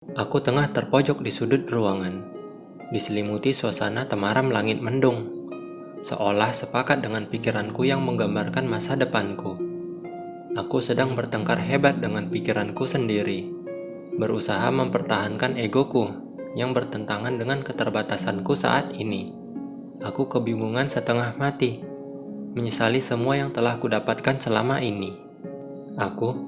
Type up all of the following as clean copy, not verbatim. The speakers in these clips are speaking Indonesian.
Aku tengah terpojok di sudut ruangan, diselimuti suasana temaram langit mendung, seolah sepakat dengan pikiranku yang menggambarkan masa depanku. Aku sedang bertengkar hebat dengan pikiranku sendiri, berusaha mempertahankan egoku yang bertentangan dengan keterbatasanku saat ini. Aku kebingungan setengah mati, menyesali semua yang telah kudapatkan selama ini. Aku,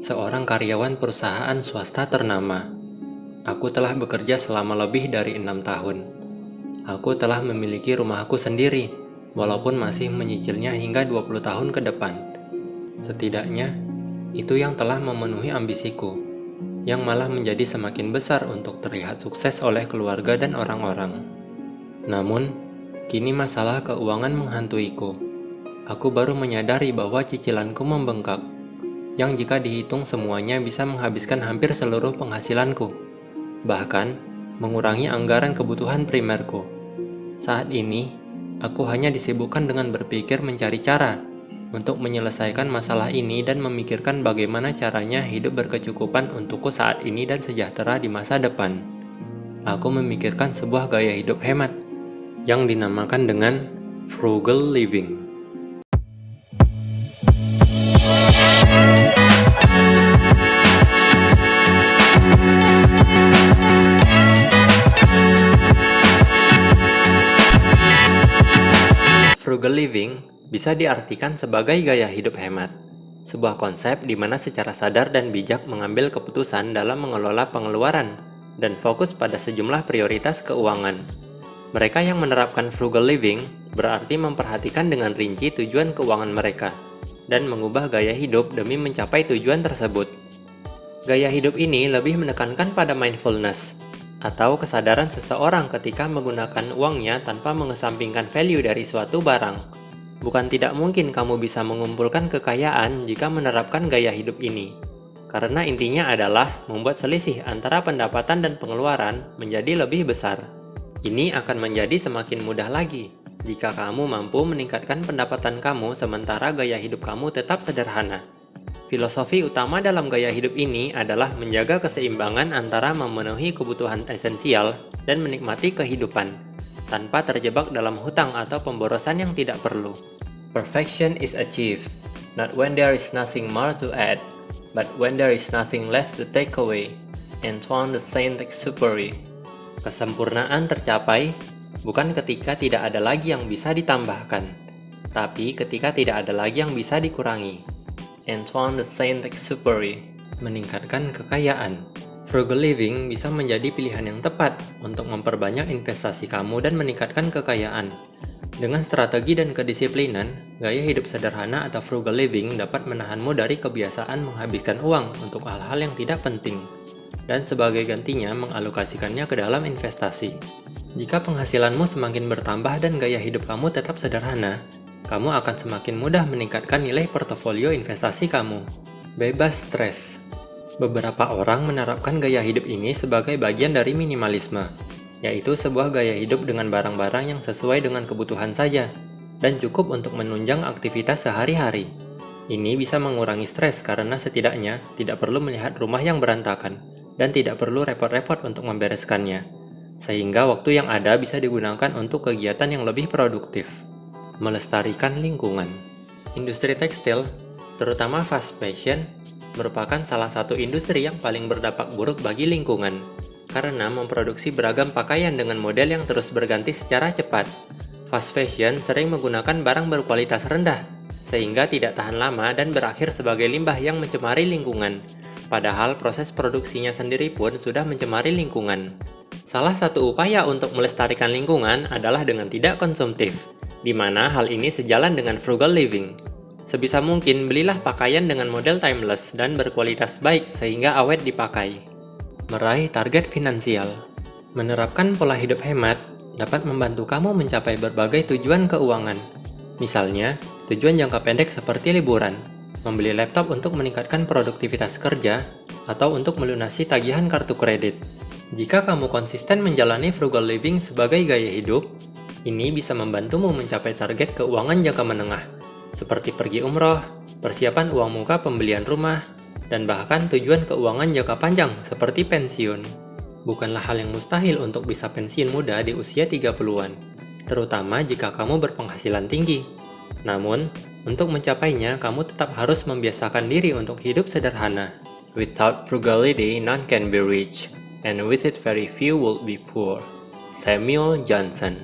seorang karyawan perusahaan swasta ternama. Aku telah bekerja selama lebih dari 6 tahun. Aku telah memiliki rumahku sendiri, walaupun masih menyicilnya hingga 20 tahun ke depan. Setidaknya, itu yang telah memenuhi ambisiku, yang malah menjadi semakin besar untuk terlihat sukses oleh keluarga dan orang-orang. Namun, kini masalah keuangan menghantuiku. Aku baru menyadari bahwa cicilanku membengkak, yang jika dihitung semuanya bisa menghabiskan hampir seluruh penghasilanku. Bahkan, mengurangi anggaran kebutuhan primerku. Saat ini, aku hanya disibukkan dengan berpikir mencari cara untuk menyelesaikan masalah ini dan memikirkan bagaimana caranya hidup berkecukupan untukku saat ini dan sejahtera di masa depan. Aku memikirkan sebuah gaya hidup hemat yang dinamakan dengan frugal living. Frugal living bisa diartikan sebagai gaya hidup hemat, sebuah konsep di mana secara sadar dan bijak mengambil keputusan dalam mengelola pengeluaran dan fokus pada sejumlah prioritas keuangan. Mereka yang menerapkan frugal living berarti memperhatikan dengan rinci tujuan keuangan mereka dan mengubah gaya hidup demi mencapai tujuan tersebut. Gaya hidup ini lebih menekankan pada mindfulness, atau kesadaran seseorang ketika menggunakan uangnya tanpa mengesampingkan value dari suatu barang. Bukan tidak mungkin kamu bisa mengumpulkan kekayaan jika menerapkan gaya hidup ini, karena intinya adalah membuat selisih antara pendapatan dan pengeluaran menjadi lebih besar. Ini akan menjadi semakin mudah lagi jika kamu mampu meningkatkan pendapatan kamu sementara gaya hidup kamu tetap sederhana. Filosofi utama dalam gaya hidup ini adalah menjaga keseimbangan antara memenuhi kebutuhan esensial dan menikmati kehidupan, tanpa terjebak dalam hutang atau pemborosan yang tidak perlu. Perfection is achieved, not when there is nothing more to add, but when there is nothing less to take away. Antoine de Saint-Exupéry. Kesempurnaan tercapai bukan ketika tidak ada lagi yang bisa ditambahkan, tapi ketika tidak ada lagi yang bisa dikurangi. Antoine de Saint-Exupéry. Meningkatkan kekayaan. Frugal living bisa menjadi pilihan yang tepat untuk memperbanyak investasi kamu dan meningkatkan kekayaan. Dengan strategi dan kedisiplinan, gaya hidup sederhana atau frugal living dapat menahanmu dari kebiasaan menghabiskan uang untuk hal-hal yang tidak penting, dan sebagai gantinya mengalokasikannya ke dalam investasi. Jika penghasilanmu semakin bertambah dan gaya hidup kamu tetap sederhana, kamu akan semakin mudah meningkatkan nilai portofolio investasi kamu. Bebas stres. Beberapa orang menerapkan gaya hidup ini sebagai bagian dari minimalisme, yaitu sebuah gaya hidup dengan barang-barang yang sesuai dengan kebutuhan saja, dan cukup untuk menunjang aktivitas sehari-hari. Ini bisa mengurangi stres karena setidaknya tidak perlu melihat rumah yang berantakan, dan tidak perlu repot-repot untuk membereskannya, sehingga waktu yang ada bisa digunakan untuk kegiatan yang lebih produktif. Melestarikan lingkungan. Industri tekstil, terutama fast fashion, merupakan salah satu industri yang paling berdampak buruk bagi lingkungan, karena memproduksi beragam pakaian dengan model yang terus berganti secara cepat. Fast fashion sering menggunakan barang berkualitas rendah, sehingga tidak tahan lama dan berakhir sebagai limbah yang mencemari lingkungan, padahal proses produksinya sendiri pun sudah mencemari lingkungan. Salah satu upaya untuk melestarikan lingkungan adalah dengan tidak konsumtif, di mana hal ini sejalan dengan frugal living. Sebisa mungkin belilah pakaian dengan model timeless dan berkualitas baik sehingga awet dipakai. Meraih target finansial. Menerapkan pola hidup hemat dapat membantu kamu mencapai berbagai tujuan keuangan. Misalnya, tujuan jangka pendek seperti liburan, membeli laptop untuk meningkatkan produktivitas kerja, atau untuk melunasi tagihan kartu kredit. Jika kamu konsisten menjalani frugal living sebagai gaya hidup, ini bisa membantumu mencapai target keuangan jangka menengah, seperti pergi umroh, persiapan uang muka pembelian rumah, dan bahkan tujuan keuangan jangka panjang seperti pensiun. Bukanlah hal yang mustahil untuk bisa pensiun muda di usia 30-an, terutama jika kamu berpenghasilan tinggi. Namun, untuk mencapainya, kamu tetap harus membiasakan diri untuk hidup sederhana. Without frugality, none can be rich, and with it very few will be poor. Samuel Johnson.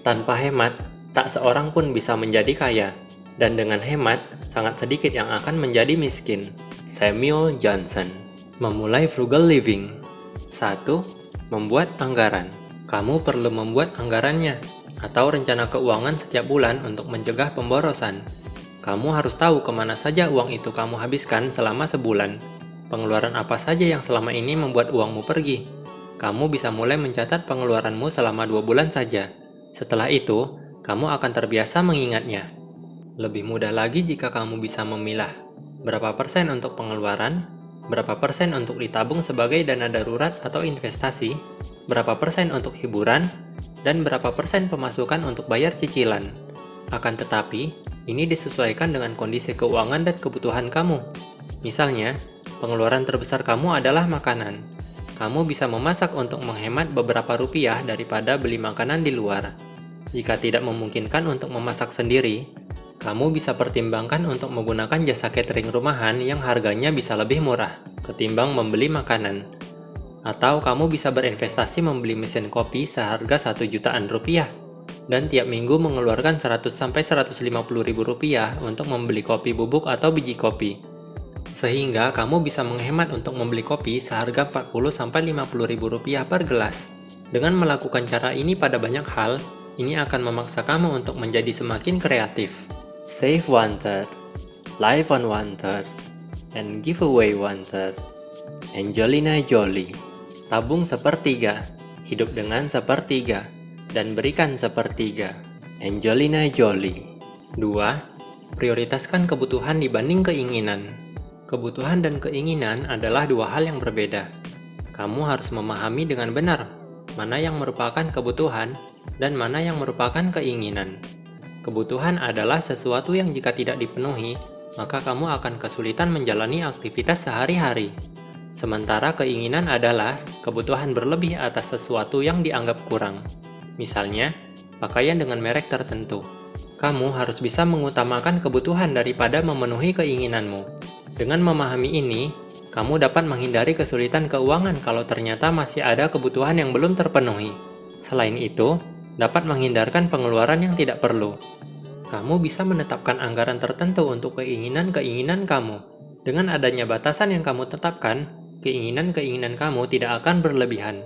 Tanpa hemat, tak seorang pun bisa menjadi kaya, dan dengan hemat, sangat sedikit yang akan menjadi miskin. Samuel Johnson. Memulai frugal living. 1. Membuat anggaran. Kamu perlu membuat anggarannya, atau rencana keuangan setiap bulan untuk mencegah pemborosan. Kamu harus tahu kemana saja uang itu kamu habiskan selama sebulan. Pengeluaran apa saja yang selama ini membuat uangmu pergi. Kamu bisa mulai mencatat pengeluaranmu selama 2 bulan saja. Setelah itu, kamu akan terbiasa mengingatnya. Lebih mudah lagi jika kamu bisa memilah berapa persen untuk pengeluaran, berapa persen untuk ditabung sebagai dana darurat atau investasi, berapa persen untuk hiburan, dan berapa persen pemasukan untuk bayar cicilan. Akan tetapi, ini disesuaikan dengan kondisi keuangan dan kebutuhan kamu. Misalnya, pengeluaran terbesar kamu adalah makanan. Kamu bisa memasak untuk menghemat beberapa rupiah daripada beli makanan di luar. Jika tidak memungkinkan untuk memasak sendiri, kamu bisa pertimbangkan untuk menggunakan jasa catering rumahan yang harganya bisa lebih murah ketimbang membeli makanan. Atau kamu bisa berinvestasi membeli mesin kopi seharga 1 jutaan rupiah dan tiap minggu mengeluarkan 100-150 ribu rupiah untuk membeli kopi bubuk atau biji kopi. Sehingga kamu bisa menghemat untuk membeli kopi seharga 40-50 ribu rupiah per gelas. Dengan melakukan cara ini pada banyak hal, ini akan memaksa kamu untuk menjadi semakin kreatif. Save one-third, live on one-third, and give away one-third. Angelina Jolie. Tabung sepertiga, hidup dengan sepertiga, dan berikan sepertiga. Angelina Jolie. 2. Prioritaskan kebutuhan dibanding keinginan. Kebutuhan dan keinginan adalah 2 hal yang berbeda. Kamu harus memahami dengan benar mana yang merupakan kebutuhan dan mana yang merupakan keinginan. Kebutuhan adalah sesuatu yang jika tidak dipenuhi, maka kamu akan kesulitan menjalani aktivitas sehari-hari. Sementara keinginan adalah kebutuhan berlebih atas sesuatu yang dianggap kurang. Misalnya, pakaian dengan merek tertentu. Kamu harus bisa mengutamakan kebutuhan daripada memenuhi keinginanmu. Dengan memahami ini, kamu dapat menghindari kesulitan keuangan kalau ternyata masih ada kebutuhan yang belum terpenuhi. Selain itu, dapat menghindarkan pengeluaran yang tidak perlu. Kamu bisa menetapkan anggaran tertentu untuk keinginan-keinginan kamu. Dengan adanya batasan yang kamu tetapkan, keinginan-keinginan kamu tidak akan berlebihan.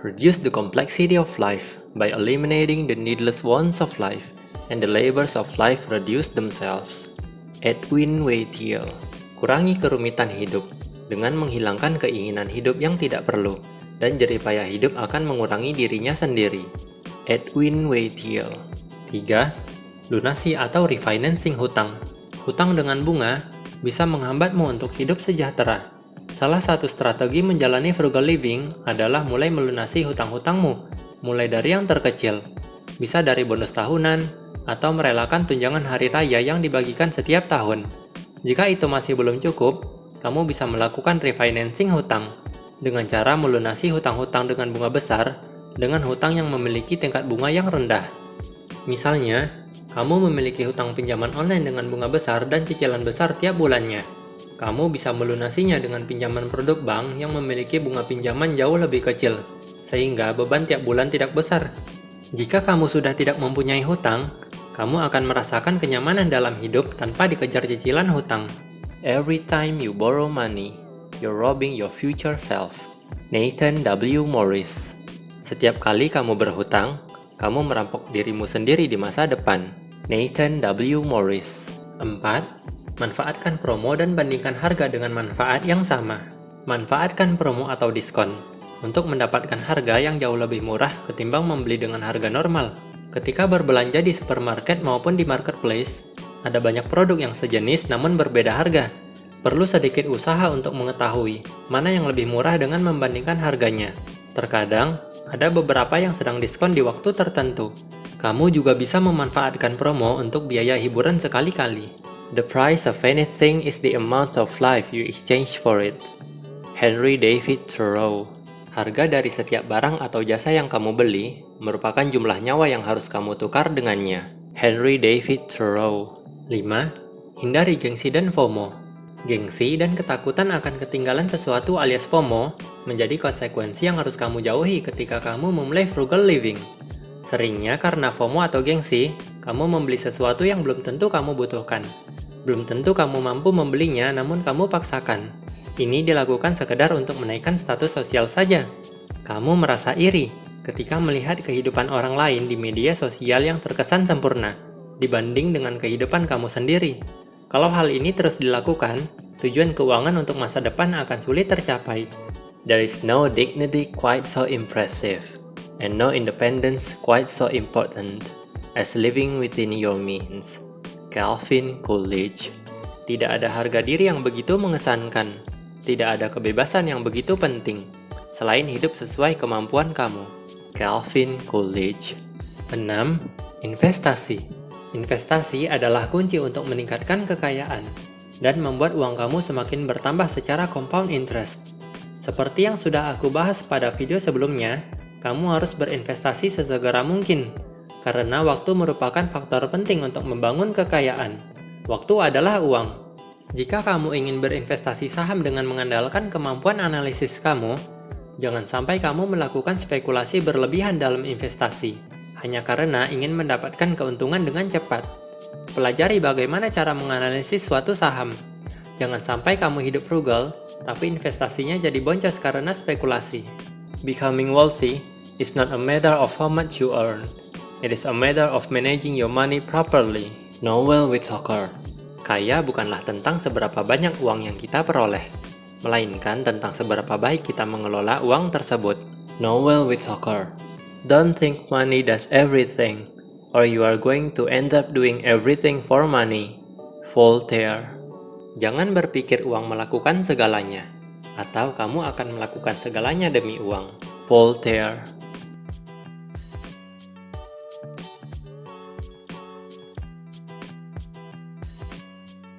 Reduce the complexity of life by eliminating the needless wants of life, and the labors of life reduce themselves. Edwin W. Thiel. Kurangi kerumitan hidup dengan menghilangkan keinginan hidup yang tidak perlu, dan jeripaya hidup akan mengurangi dirinya sendiri. Edwin W. Thiel. 3. Lunasi atau refinancing hutang. Hutang dengan bunga bisa menghambatmu untuk hidup sejahtera. Salah satu strategi menjalani frugal living adalah mulai melunasi hutang-hutangmu, mulai dari yang terkecil. Bisa dari bonus tahunan, atau merelakan tunjangan hari raya yang dibagikan setiap tahun. Jika itu masih belum cukup, kamu bisa melakukan refinancing hutang dengan cara melunasi hutang-hutang dengan bunga besar dengan hutang yang memiliki tingkat bunga yang rendah. Misalnya, kamu memiliki hutang pinjaman online dengan bunga besar dan cicilan besar tiap bulannya. Kamu bisa melunasinya dengan pinjaman produk bank yang memiliki bunga pinjaman jauh lebih kecil, sehingga beban tiap bulan tidak besar. Jika kamu sudah tidak mempunyai hutang, kamu akan merasakan kenyamanan dalam hidup tanpa dikejar cicilan hutang. Every time you borrow money, you're robbing your future self. Nathan W. Morris. Setiap kali kamu berhutang, kamu merampok dirimu sendiri di masa depan. Nathan W. Morris. 4. Manfaatkan promo dan bandingkan harga dengan manfaat yang sama. Manfaatkan promo atau diskon untuk mendapatkan harga yang jauh lebih murah ketimbang membeli dengan harga normal. Ketika berbelanja di supermarket maupun di marketplace, ada banyak produk yang sejenis namun berbeda harga. Perlu sedikit usaha untuk mengetahui mana yang lebih murah dengan membandingkan harganya. Terkadang, ada beberapa yang sedang diskon di waktu tertentu. Kamu juga bisa memanfaatkan promo untuk biaya hiburan sekali-kali. The price of anything is the amount of life you exchange for it. Henry David Thoreau. Harga dari setiap barang atau jasa yang kamu beli merupakan jumlah nyawa yang harus kamu tukar dengannya. Henry David Thoreau. 5. Hindari gengsi dan FOMO. Gengsi dan ketakutan akan ketinggalan sesuatu alias FOMO menjadi konsekuensi yang harus kamu jauhi ketika kamu memulai frugal living. Seringnya karena FOMO atau gengsi, kamu membeli sesuatu yang belum tentu kamu butuhkan. Belum tentu kamu mampu membelinya, namun kamu paksakan. Ini dilakukan sekedar untuk menaikkan status sosial saja. Kamu merasa iri ketika melihat kehidupan orang lain di media sosial yang terkesan sempurna dibanding dengan kehidupan kamu sendiri. Kalau hal ini terus dilakukan, tujuan keuangan untuk masa depan akan sulit tercapai. There is no dignity quite so impressive, and no independence quite so important as living within your means. Calvin Coolidge. Tidak ada harga diri yang begitu mengesankan, tidak ada kebebasan yang begitu penting, selain hidup sesuai kemampuan kamu. Calvin Coolidge. 6. Investasi. Investasi adalah kunci untuk meningkatkan kekayaan dan membuat uang kamu semakin bertambah secara compound interest. Seperti yang sudah aku bahas pada video sebelumnya, kamu harus berinvestasi sesegera mungkin, karena waktu merupakan faktor penting untuk membangun kekayaan. Waktu adalah uang. Jika kamu ingin berinvestasi saham dengan mengandalkan kemampuan analisis kamu, jangan sampai kamu melakukan spekulasi berlebihan dalam investasi, hanya karena ingin mendapatkan keuntungan dengan cepat. Pelajari bagaimana cara menganalisis suatu saham. Jangan sampai kamu hidup frugal, tapi investasinya jadi boncos karena spekulasi. Becoming wealthy is not a matter of how much you earn. It is a matter of managing your money properly. Noel Whittaker. Kaya bukanlah tentang seberapa banyak uang yang kita peroleh, melainkan tentang seberapa baik kita mengelola uang tersebut. Noel Whittaker. Don't think money does everything, or you are going to end up doing everything for money. Voltaire. Jangan berpikir uang melakukan segalanya, atau kamu akan melakukan segalanya demi uang. Voltaire.